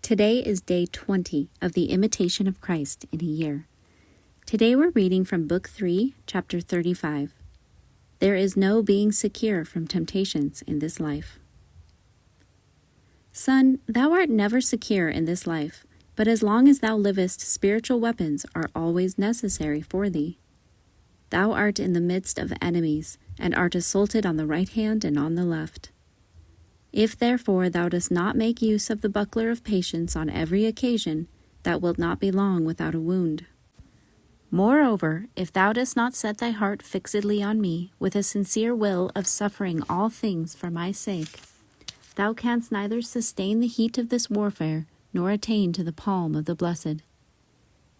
Today is day 20 of the Imitation of Christ in a year. Today we're reading from Book 3, Chapter 35. There is no being secure from temptations in this life. Son, thou art never secure in this life, but as long as thou livest, spiritual weapons are always necessary for thee. Thou art in the midst of enemies, and art assaulted on the right hand and on the left. If therefore thou dost not make use of the buckler of patience on every occasion, thou wilt not be long without a wound. Moreover, if thou dost not set thy heart fixedly on me, with a sincere will of suffering all things for my sake, thou canst neither sustain the heat of this warfare, nor attain to the palm of the blessed.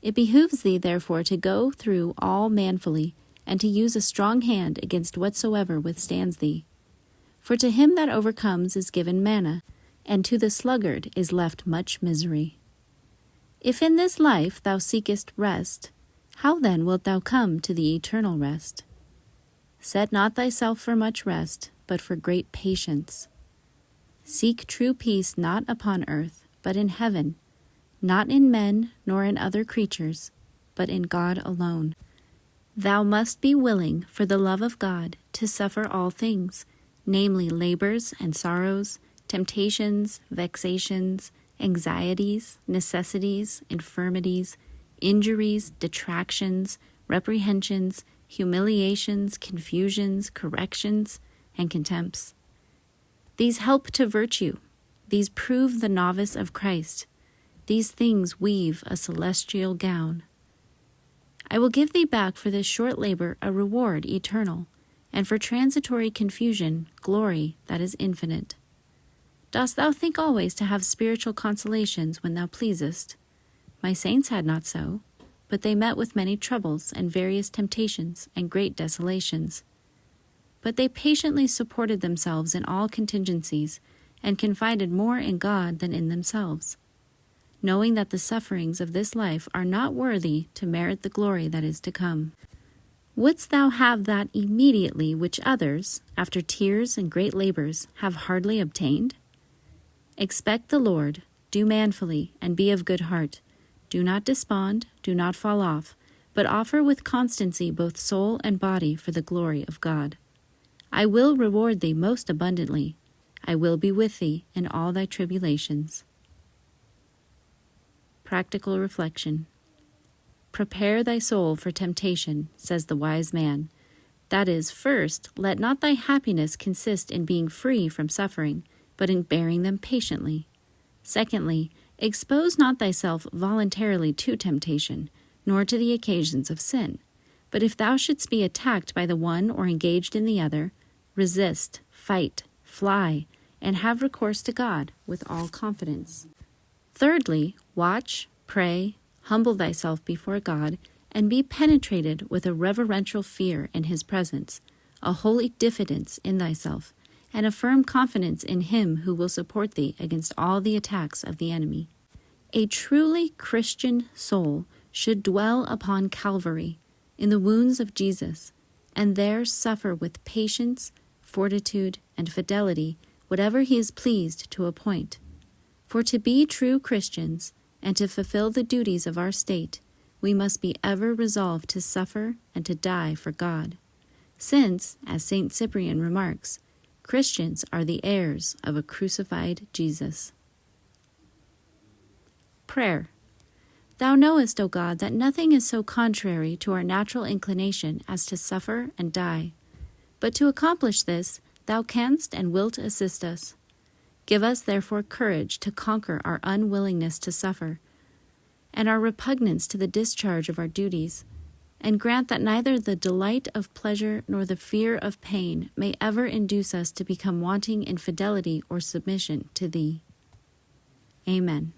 It behooves thee therefore to go through all manfully, and to use a strong hand against whatsoever withstands thee. For to him that overcomes is given manna, and to the sluggard is left much misery. If in this life thou seekest rest, how then wilt thou come to the eternal rest? Set not thyself for much rest, but for great patience. Seek true peace not upon earth, but in heaven, not in men nor in other creatures, but in God alone. Thou must be willing, for the love of God, to suffer all things, namely labors and sorrows, temptations, vexations, anxieties, necessities, infirmities, injuries, detractions, reprehensions, humiliations, confusions, corrections, and contempts. These help to virtue. These prove the novice of Christ. These things weave a celestial gown. I will give thee back for this short labor a reward eternal, and for transitory confusion, glory that is infinite. Dost thou think always to have spiritual consolations when thou pleasest? My saints had not so, but they met with many troubles and various temptations and great desolations. But they patiently supported themselves in all contingencies, and confided more in God than in themselves, knowing that the sufferings of this life are not worthy to merit the glory that is to come. Wouldst thou have that immediately which others, after tears and great labors, have hardly obtained? Expect the Lord, do manfully, and be of good heart. Do not despond, do not fall off, but offer with constancy both soul and body for the glory of God. I will reward thee most abundantly. I will be with thee in all thy tribulations. Practical reflection. Prepare thy soul for temptation, says the wise man. That is, first, let not thy happiness consist in being free from suffering, but in bearing them patiently. Secondly, expose not thyself voluntarily to temptation, nor to the occasions of sin. But if thou shouldst be attacked by the one or engaged in the other, resist, fight, fly, and have recourse to God with all confidence. Thirdly, watch, pray, humble thyself before God, and be penetrated with a reverential fear in his presence, a holy diffidence in thyself, and a firm confidence in him who will support thee against all the attacks of the enemy. A truly Christian soul should dwell upon Calvary, in the wounds of Jesus, and there suffer with patience, fortitude, and fidelity whatever he is pleased to appoint. For to be true Christians, and to fulfill the duties of our state, we must be ever resolved to suffer and to die for God. Since, as St. Cyprian remarks, Christians are the heirs of a crucified Jesus. Prayer. Thou knowest, O God, that nothing is so contrary to our natural inclination as to suffer and die. But to accomplish this, thou canst and wilt assist us. Give us therefore courage to conquer our unwillingness to suffer, and our repugnance to the discharge of our duties, and grant that neither the delight of pleasure nor the fear of pain may ever induce us to become wanting in fidelity or submission to thee. Amen.